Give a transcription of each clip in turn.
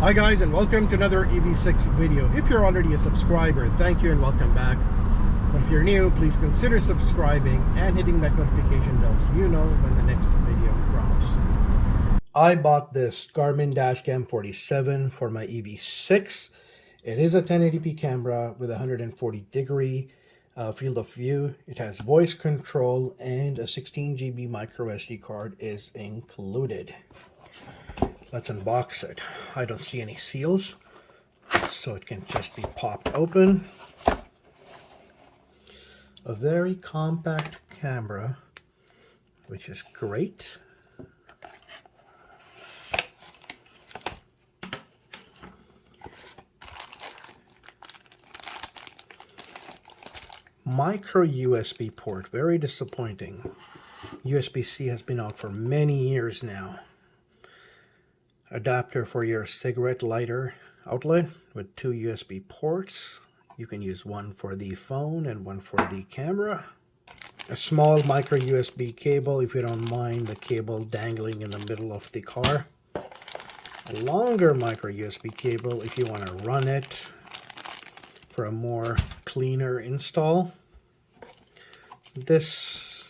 Hi guys, and welcome to another EV6 video. If you're already a subscriber, thank you and welcome back. But if you're new, please consider subscribing and hitting that notification bell so you know when the next video drops. I bought this Garmin Dashcam 47 for my EV6. It is a 1080p camera with 140 degree field of view. It has voice control and a 16 GB micro SD card is included. Let's unbox it. I don't see any seals, so it can just be popped open. A very compact camera, which is great. Micro USB port, very disappointing. USB-C has been out for many years now. Adapter for your cigarette lighter outlet with two USB ports. You can use one for the phone and one for the camera. A small micro USB cable if you don't mind the cable dangling in the middle of the car. A longer micro USB cable if you want to run it for a more cleaner install. This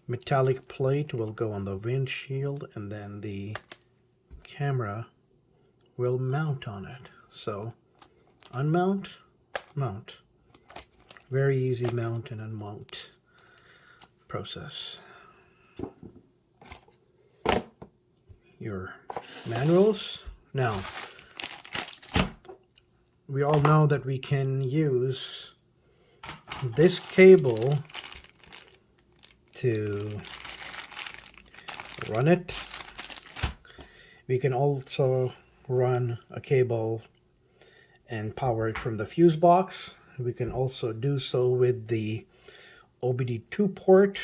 metallic plate will go on the windshield and then the camera will mount on it. So unmount, mount. Very easy mount and unmount process. Your manuals. Now, we all know that we can use this cable to run it. We can also run a cable and power it from the fuse box. We can also do so with the OBD2 port.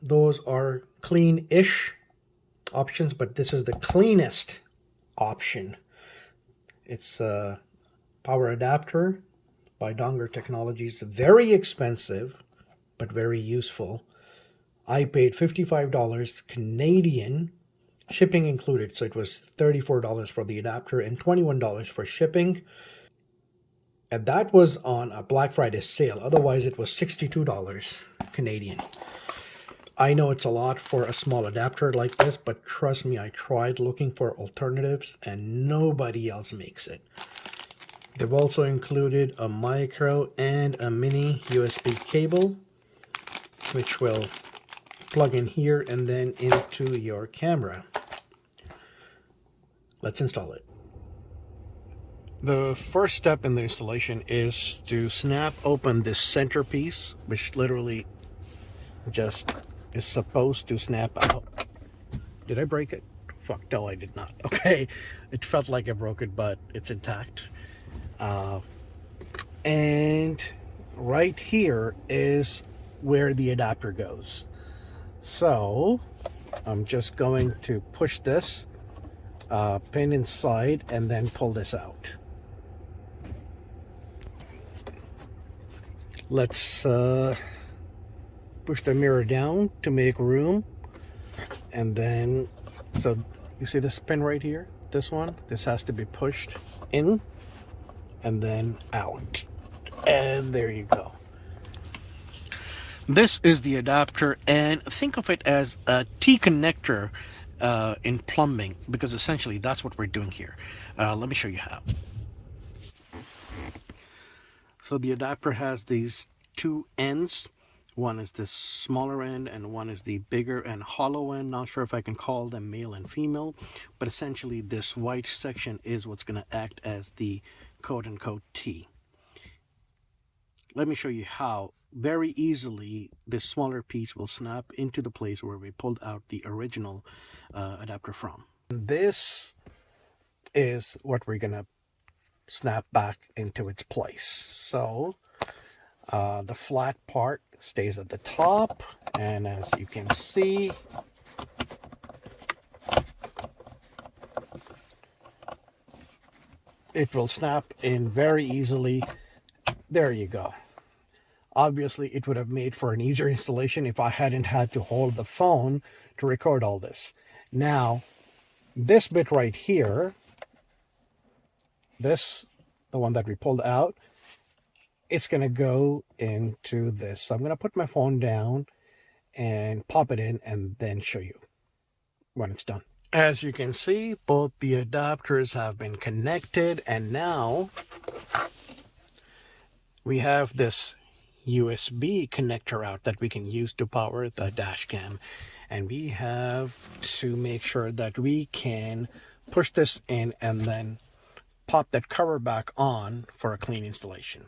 Those are clean-ish options, but this is the cleanest option. It's a power adapter by Dongar Technologies. Very expensive, but very useful. I paid $55 Canadian, shipping included, so it was $34 for the adapter and $21 for shipping. And that was on a Black Friday sale. Otherwise, it was $62 Canadian. I know it's a lot for a small adapter like this, but trust me, I tried looking for alternatives and nobody else makes it. They've also included a micro and a mini USB cable, which will plug in here and then into your camera. Let's install it. The first step in the installation is to snap open this centerpiece, which literally just is supposed to snap out. Did I break it? Fuck, no, I did not. Okay, it felt like I broke it, but it's intact. And right here is where the adapter goes. So I'm just going to push this pin inside and then pull this out. Let's push the mirror down to make room, and then so you see this pin right here, this one, this has to be pushed in and then out, and there you go. This is the adapter, and think of it as a T-connector in plumbing, because essentially that's what we're doing here. Let me show you how. So the adapter has these two ends. One is the smaller end and one is the bigger and hollow end. Not sure if I can call them male and female, but essentially this white section is what's going to act as the quote-unquote T. Let me show you how. Very easily this smaller piece will snap into the place where we pulled out the original adapter from. This is what we're going to snap back into its place. So the flat part stays at the top, and as you can see, it will snap in very easily. There you go. Obviously, it would have made for an easier installation if I hadn't had to hold the phone to record all this. Now, This bit right here, the one that we pulled out, it's going to go into this. So I'm going to put my phone down and pop it in and then show you when it's done. As you can see, both the adapters have been connected, and now we have this USB connector out that we can use to power the dash cam. And we have to make sure that we can push this in and then pop that cover back on for a clean installation.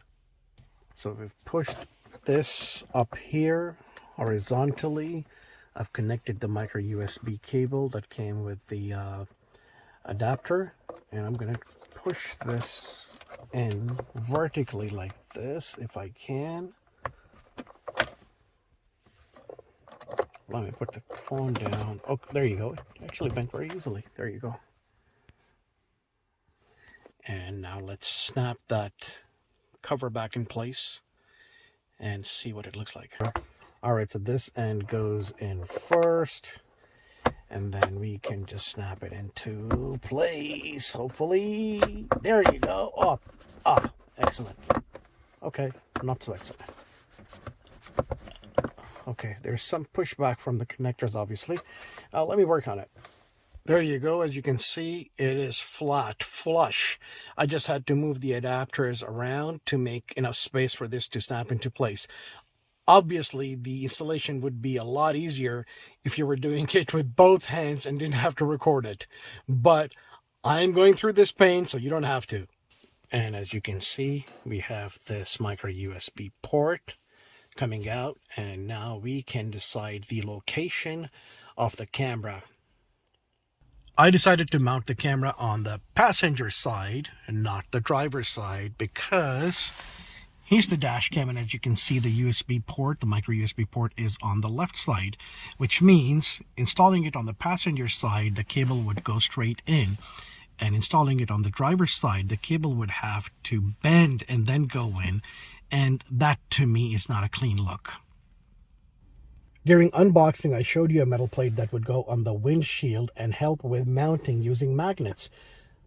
So we've pushed this up here horizontally. I've connected the micro USB cable that came with the adapter, and I'm going to push this in vertically like this if I can. Let me put the phone down. Oh, there you go. It actually bent very easily. There you go. And now let's snap that cover back in place and see what it looks like. All right, so this end goes in first, and then we can just snap it into place. Hopefully, there you go. Oh, excellent. Okay, not so excellent. Okay, there's some pushback from the connectors, obviously. Let me work on it. There you go. As you can see, it is flat, flush. I just had to move the adapters around to make enough space for this to snap into place. Obviously, the installation would be a lot easier if you were doing it with both hands and didn't have to record it. But I'm going through this pain, so you don't have to. And as you can see, we have this micro USB port coming out, and now we can decide the location of the camera. I decided to mount the camera on the passenger side and not the driver's side, because here's the dash cam, and as you can see, the USB port, the micro USB port, is on the left side, which means installing it on the passenger side, the cable would go straight in, and installing it on the driver's side, the cable would have to bend and then go in, and that to me is not a clean look. During unboxing, I showed you a metal plate that would go on the windshield and help with mounting using magnets.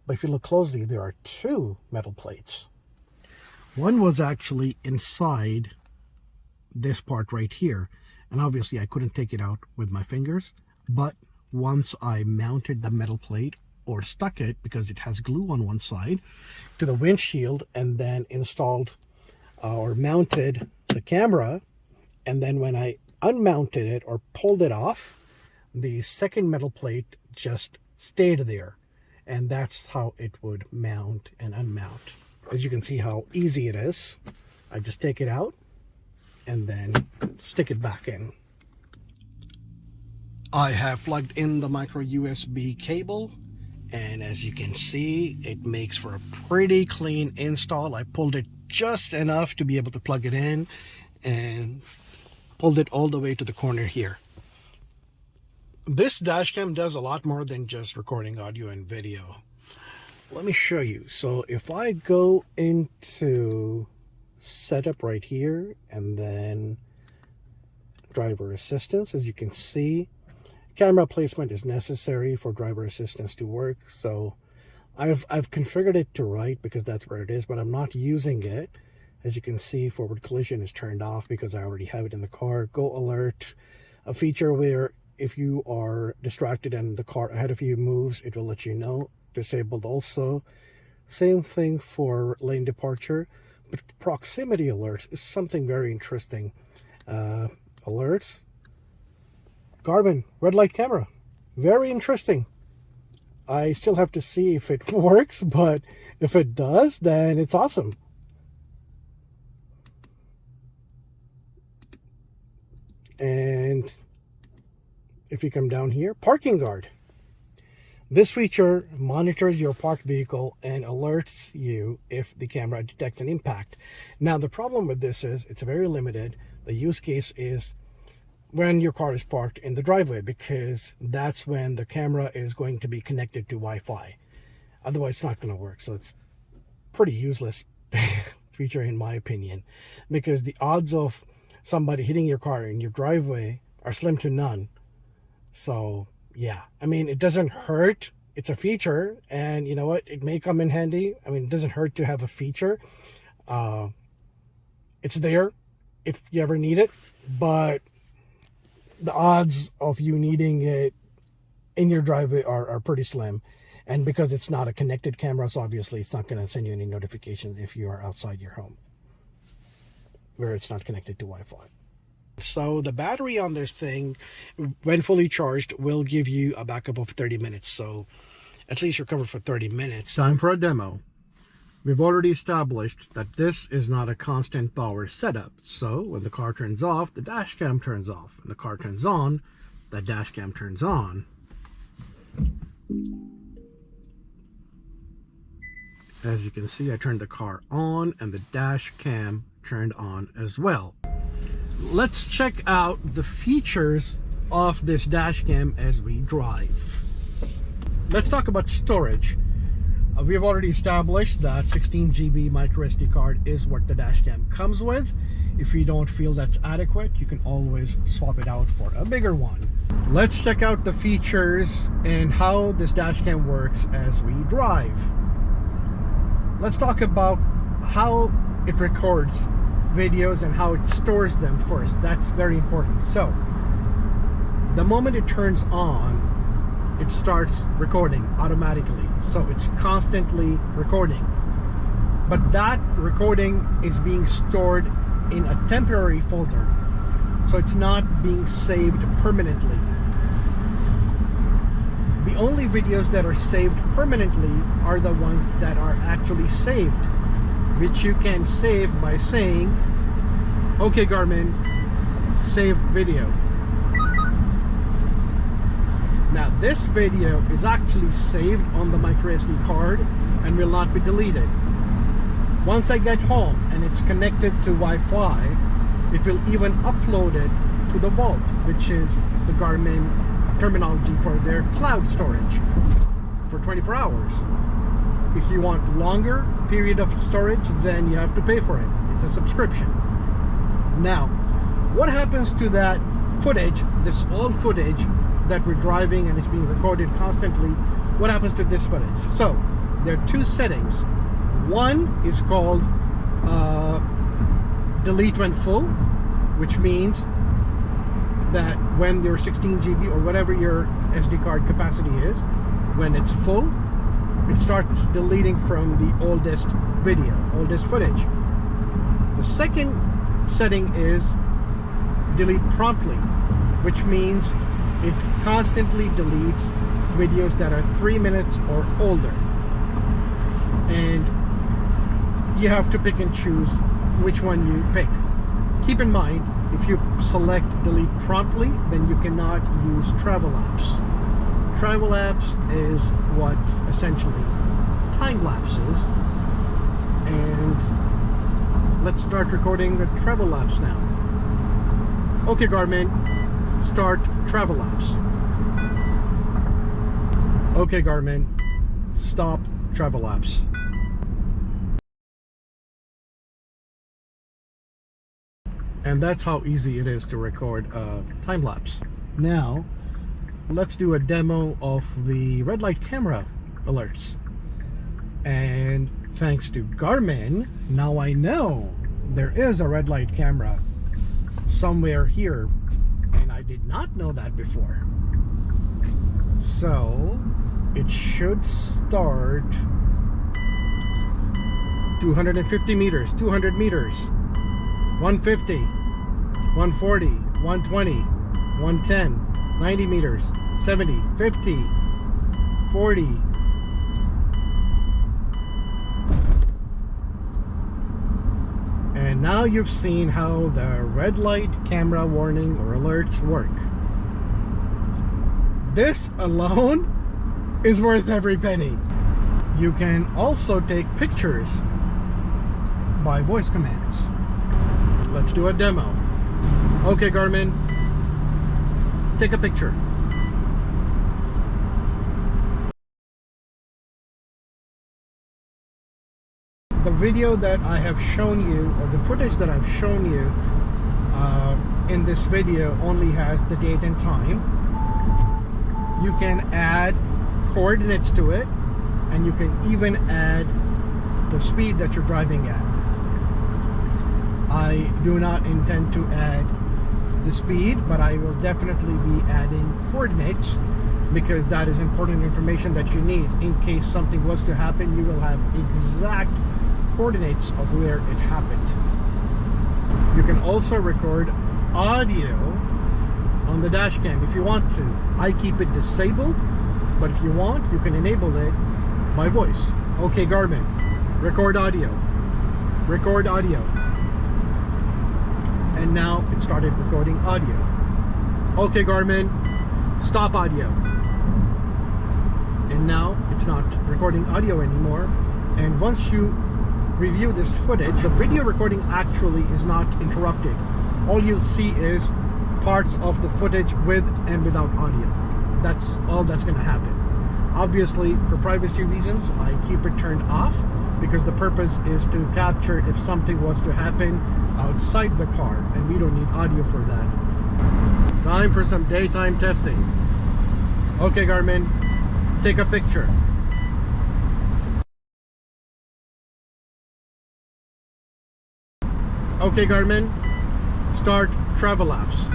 But if you look closely, there are two metal plates. One was actually inside this part right here, and obviously I couldn't take it out with my fingers, but once I mounted the metal plate, or stuck it because it has glue on one side, to the windshield, and then installed or mounted the camera, and then when I unmounted it or pulled it off, the second metal plate just stayed there, and that's how it would mount and unmount. As you can see how easy it is, I just take it out and then stick it back in. I have plugged in the micro USB cable, and as you can see, it makes for a pretty clean install. I pulled it just enough to be able to plug it in and pulled it all the way to the corner here. This dashcam does a lot more than just recording audio and video. Let me show you. So if I go into setup right here and then driver assistance, as you can see, camera placement is necessary for driver assistance to work. So I've configured it to right because that's where it is, but I'm not using it. As you can see, forward collision is turned off because I already have it in the car. Go alert, a feature where if you are distracted and the car ahead of you moves, it will let you know. Disabled also. Same thing for lane departure, but proximity alerts is something very interesting. Alerts, Garmin red light camera, very interesting. I still have to see if it works, but if it does, then it's awesome. And if you come down here, parking guard. This feature monitors your parked vehicle and alerts you if the camera detects an impact. Now, the problem with this is it's very limited. The use case is when your car is parked in the driveway, because that's when the camera is going to be connected to Wi-Fi. Otherwise, it's not going to work. So it's pretty useless feature in my opinion, because the odds of somebody hitting your car in your driveway are slim to none. So yeah, I mean, it doesn't hurt it's a feature, and you know what, it may come in handy. I mean, it doesn't hurt to have a feature. It's there if you ever need it, but the odds of you needing it in your driveway are pretty slim. And because it's not a connected camera, so obviously it's not going to send you any notifications if you are outside your home where it's not connected to Wi-Fi. So the battery on this thing, when fully charged, will give you a backup of 30 minutes. So at least you're covered for 30 minutes. Time for a demo. We've already established that this is not a constant power setup. So when the car turns off, the dash cam turns off. When the car turns on, the dash cam turns on. As you can see, I turned the car on and the dash cam turned on as well. Let's check out the features of this dash cam as we drive. Let's talk about storage. We have already established that 16 GB micro SD card is what the dash cam comes with. If you don't feel that's adequate, you can always swap it out for a bigger one. Let's check out the features and how this dash cam works as we drive. Let's talk about how it records videos and how it stores them first. That's very important. So the moment it turns on, it starts recording automatically. So it's constantly recording. But that recording is being stored in a temporary folder. So it's not being saved permanently. The only videos that are saved permanently are the ones that are actually saved, which you can save by saying, "Okay, Garmin, save video." Now this video is actually saved on the micro SD card and will not be deleted. Once I get home and it's connected to Wi-Fi, it will even upload it to the vault, which is the Garmin terminology for their cloud storage for 24 hours. If you want longer period of storage, then you have to pay for it. It's a subscription. Now, what happens to that footage, this old footage that we're driving and it's being recorded constantly? What happens to this footage? So there are two settings. One is called delete when full, which means that when your 16 GB or whatever your SD card capacity is, when it's full, it starts deleting from the oldest video, oldest footage. The second setting is delete promptly, which means it constantly deletes videos that are 3 minutes or older. And you have to pick and choose which one you pick. Keep in mind, if you select delete promptly, then you cannot use travel apps. Travel apps is what essentially time lapses. And let's start recording the travel lapse now. Okay, Garmin, start travel lapse. Okay, Garmin, stop travel lapse. And that's how easy it is to record a time lapse. Now, let's do a demo of the red light camera alerts. And thanks to Garmin, now I know there is a red light camera somewhere here, and I did not know that before. So it should start 250 meters, 200 meters, 150, 140, 120, 110, 90 meters, 70, 50, 40. And now you've seen how the red light camera warning or alerts work. This alone is worth every penny. You can also take pictures by voice commands. Let's do a demo. Okay, Garmin, take a picture. The video that I have shown you, or the footage that I've shown you in this video, only has the date and time. You can add coordinates to it, and you can even add the speed that you're driving at. I do not intend to add the speed, but I will definitely be adding coordinates, because that is important information that you need. In case something was to happen, you will have exact coordinates of where it happened. You can also record audio on the dash cam if you want to. I keep it disabled, but if you want, you can enable it by voice. Okay, Garmin, record audio. Record audio. And now it started recording audio. Okay, Garmin, stop audio. And now it's not recording audio anymore. And once you review this footage, the video recording actually is not interrupted. All you'll see is parts of the footage with and without audio. That's all that's going to happen. Obviously, for privacy reasons, I keep it turned off, because the purpose is to capture if something was to happen outside the car, and we don't need audio for that. Time for some daytime testing. Okay, Garmin, take a picture. Okay, Garmin, start travel apps.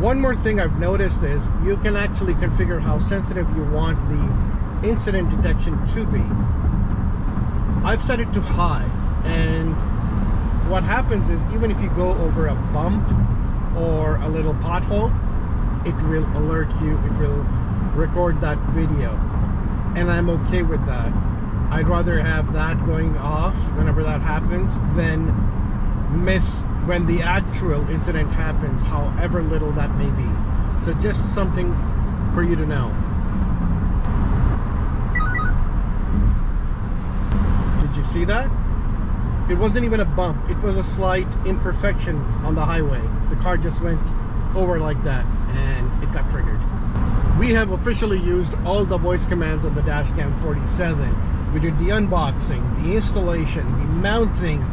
One more thing I've noticed is you can actually configure how sensitive you want the incident detection to be. I've set it to high, and what happens is even if you go over a bump or a little pothole, it will alert you, it will record that video, and I'm okay with that. I'd rather have that going off whenever that happens than miss when the actual incident happens, however little that may be. So just something for you to know. Did you see that? It wasn't even a bump. It was a slight imperfection on the highway. The car just went over like that and it got triggered. We have officially used all the voice commands on the Dashcam 47. We did the unboxing, the installation, the mounting,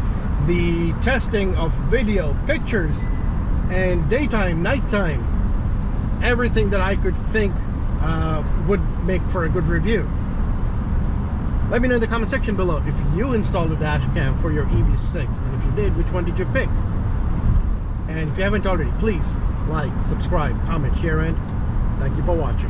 the testing of video, pictures, and daytime, nighttime. Everything that I could think would make for a good review. Let me know in the comment section below if you installed a dash cam for your EV6, and if you did, which one did you pick? And if you haven't already, please like, subscribe, comment, share, and thank you for watching.